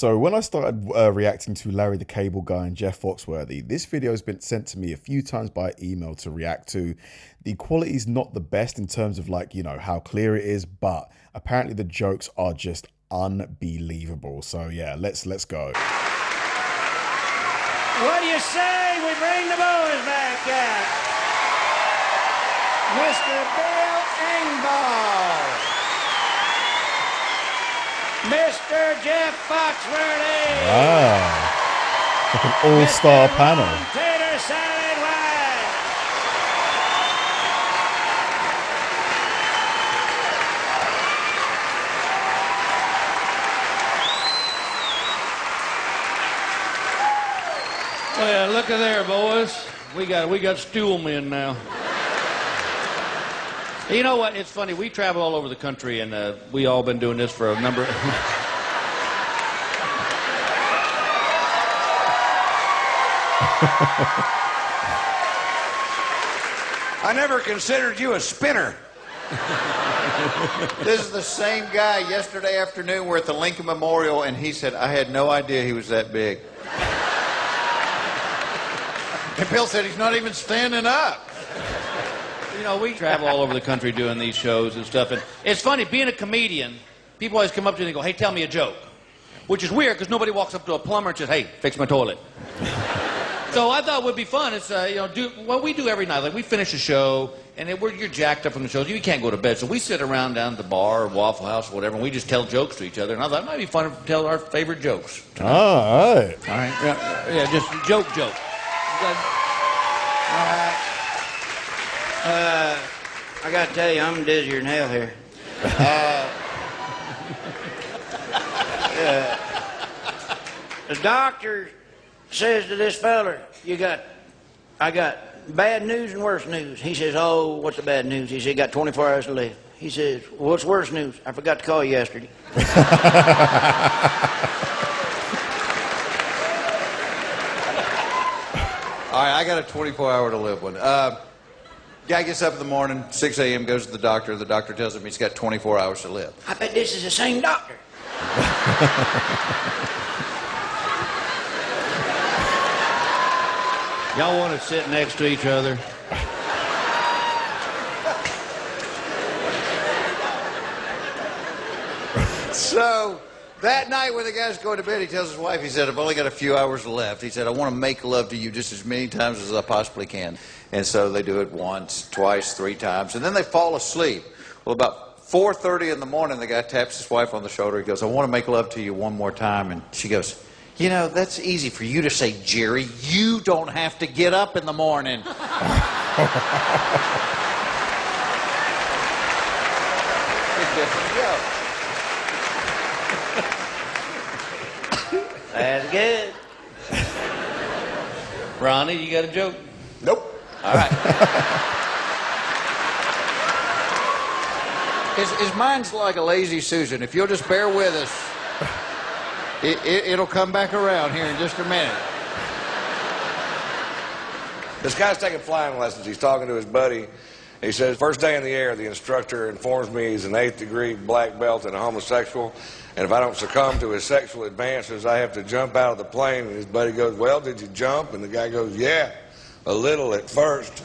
So when I started reacting to Larry the Cable Guy and Jeff Foxworthy, this video has been sent to me a few times by email to react to. The quality is not the best in terms of how clear it is, but apparently the jokes are just unbelievable. So yeah, let's go. What do you say we bring the boys back out? Mr. Bill Engvall. Mr. Jeff Foxworthy. Wow. Like an all-star panel. Tater Salad White. Well, look at there, boys. We got stool men now. You know what? It's funny. We travel all over the country, and we all been doing this for a number. I never considered you a spinner. This is the same guy. Yesterday afternoon, we're at the Lincoln Memorial, and he said, I had no idea he was that big. And Bill said he's not even standing up. You know, we travel all over the country doing these shows and stuff, and it's funny, being a comedian, people always come up to you and go, hey, tell me a joke. Which is weird, because nobody walks up to a plumber and says, hey, fix my toilet. So I thought it would be fun. It's, do what we do every night. Like, we finish a show, and you're jacked up from the shows. You can't go to bed, so we sit around down at the bar or Waffle House or whatever, and we just tell jokes to each other. And I thought it might be fun to tell our favorite jokes. All right. All right. Yeah, just joke. All right. I got to tell you, I'm dizzier than hell here. The doctor says to this feller, I got bad news and worse news. He says, oh, what's the bad news? He said, you got 24 hours to live. He says, well, what's worse news? I forgot to call you yesterday. All right, I got a 24-hour to live one. Guy gets up in the morning, 6 a.m., goes to the doctor. The doctor tells him he's got 24 hours to live. I bet this is the same doctor. Y'all want to sit next to each other? So that night when the guy's going to bed, he tells his wife, he said, I've only got a few hours left. He said, I want to make love to you just as many times as I possibly can. And so they do it once, twice, 3 times, and then they fall asleep. Well, about 4:30 in the morning, the guy taps his wife on the shoulder. He goes, I want to make love to you one more time. And she goes, you know, that's easy for you to say, Jerry. You don't have to get up in the morning. That's good. Ronnie, you got a joke? Nope. All right. His mind's like a lazy Susan. If you'll just bear with us, it'll come back around here in just a minute. This guy's taking flying lessons. He's talking to his buddy. He says, first day in the air, the instructor informs me he's an 8th degree black belt and a homosexual. And if I don't succumb to his sexual advances, I have to jump out of the plane. And his buddy goes, well, did you jump? And the guy goes, yeah, a little at first.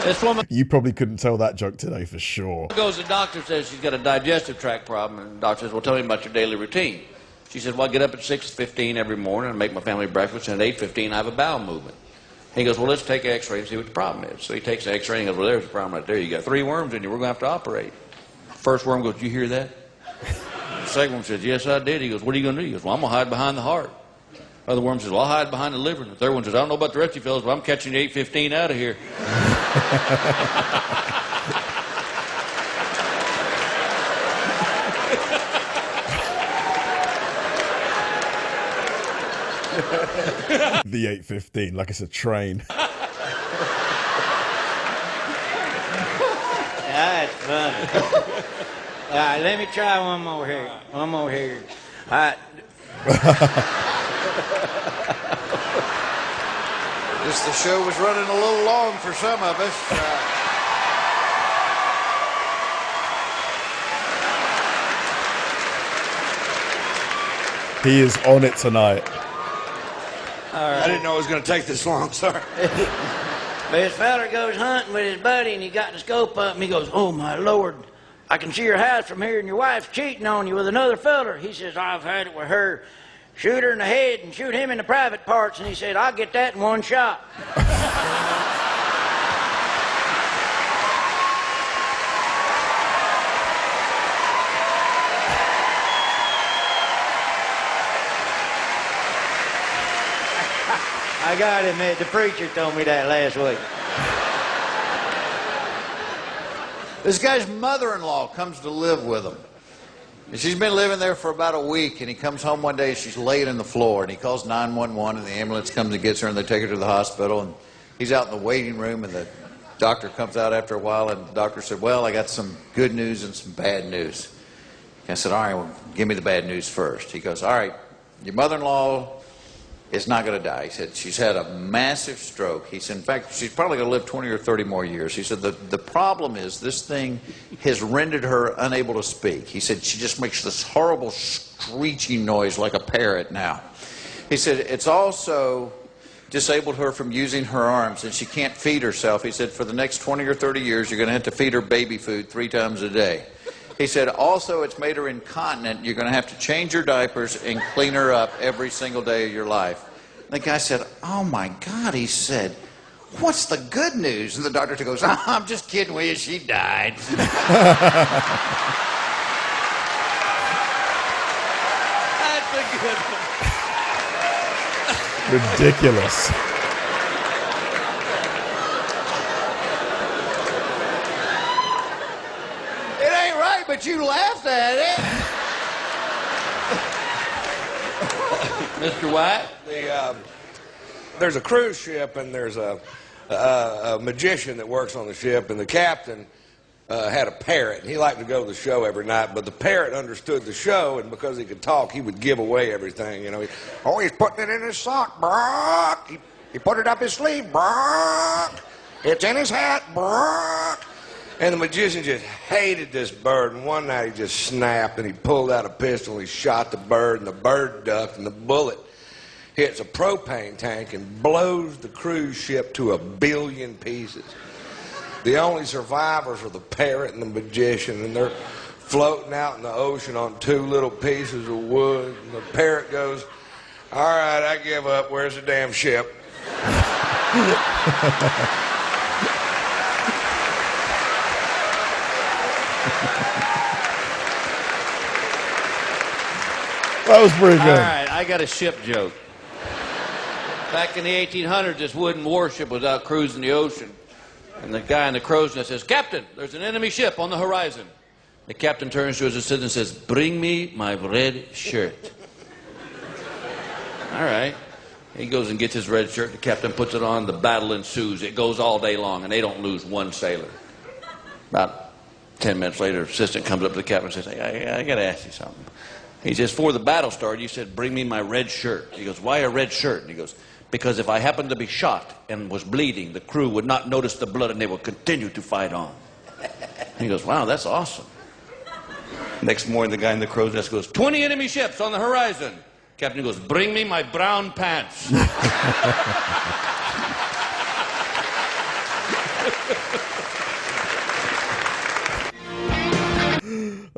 This woman You probably couldn't tell that joke today for sure. goes to the doctor, says she's got a digestive tract problem, and the doctor says, well, tell me about your daily routine. She says, well, I get up at 6:15 every morning and make my family breakfast, and at 8:15 I have a bowel movement. He goes, well, let's take an x-ray and see what the problem is. So he takes the x-ray and he goes, well, there's the problem right there. You got 3 worms in you. We're going to have to operate. First worm goes, did you hear that? The second one says, yes, I did. He goes, what are you going to do? He goes, well, I'm going to hide behind the heart. Other worm says, well, I'll hide behind the liver. And the third one says, I don't know about the rest of you fellas, but I'm catching the 8:15 out of here. The 8:15, like it's a train. That's funny. All right, let me try one more here. One more here. All right. Just the show was running a little long for some of us. He is on it tonight. I didn't know it was going to take this long. Sorry. But this feller goes hunting with his buddy, and he got the scope up, and he goes, "Oh, my Lord, I can see your house from here, and your wife's cheating on you with another feller." He says, "I've had it with her. Shoot her in the head and shoot him in the private parts." And he said, "I'll get that in one shot." I got to admit, the preacher told me that last week. This guy's mother-in-law comes to live with him. And she's been living there for about a week, and he comes home one day, she's laid on the floor, and he calls 911, and the ambulance comes and gets her, and they take her to the hospital, and he's out in the waiting room, and the doctor comes out after a while, and the doctor said, "Well, I got some good news and some bad news." I said, "All right, well, give me the bad news first." He goes, "All right, your mother-in-law is not going to die." He said, "She's had a massive stroke." He said, "In fact, she's probably going to live 20 or 30 more years." He said, the problem is this thing has rendered her unable to speak." He said, "She just makes this horrible screeching noise like a parrot now." He said, "It's also disabled her from using her arms, and she can't feed herself." He said, "For the next 20 or 30 years, you're going to have to feed her baby food 3 times a day." He said, "Also, it's made her incontinent. You're going to have to change her diapers and clean her up every single day of your life." The guy said, "Oh, my God." He said, "What's the good news?" And the doctor goes, "Oh, I'm just kidding with you. She died." That's a good one. Ridiculous. It ain't right, but you laughed at it. Mr. White? There's a cruise ship, and there's a magician that works on the ship, and the captain had a parrot, and he liked to go to the show every night, but the parrot understood the show, and because he could talk, he would give away everything. You know, he's putting it in his sock, Brock. He put it up his sleeve, Brock. It's in his hat, Brock. And the magician just hated this bird, and one night he just snapped, and he pulled out a pistol, and he shot the bird, and the bird ducked, and the bullet hits a propane tank and blows the cruise ship to 1 billion pieces. The only survivors are the parrot and the magician, and they're floating out in the ocean on 2 little pieces of wood. And the parrot goes, "All right, I give up. Where's the damn ship?" That was pretty All good. right, I got a ship joke. Back in the 1800s, this wooden warship was out cruising the ocean. And the guy in the crow's nest says, "Captain, there's an enemy ship on the horizon." The captain turns to his assistant and says, "Bring me my red shirt." All right. He goes and gets his red shirt. The captain puts it on. The battle ensues. It goes all day long, and they don't lose one sailor. About 10 minutes later, the assistant comes up to the captain and says, "Hey, I got to ask you something." He says, "Before the battle started, you said, 'Bring me my red shirt.'" He goes, "Why a red shirt?" And he goes, "Because if I happened to be shot and was bleeding, the crew would not notice the blood and they would continue to fight on." And he goes, "Wow, that's awesome." Next morning, the guy in the crow's nest goes, 20 enemy ships on the horizon." Captain goes, "Bring me my brown pants."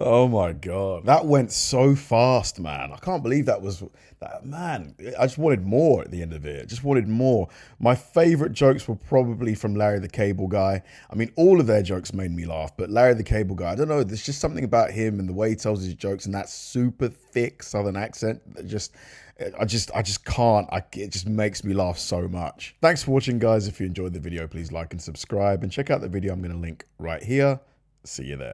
Oh my God. That went so fast, man. I can't believe that was that, man. I just wanted more at the end of it. I just wanted more. My favorite jokes were probably from Larry the Cable Guy. I mean, all of their jokes made me laugh, but Larry the Cable Guy, I don't know, there's just something about him and the way he tells his jokes and that super thick Southern accent that I just can't. It just makes me laugh so much. Thanks for watching, guys. If you enjoyed the video, please like and subscribe and check out the video I'm going to link right here. See you there.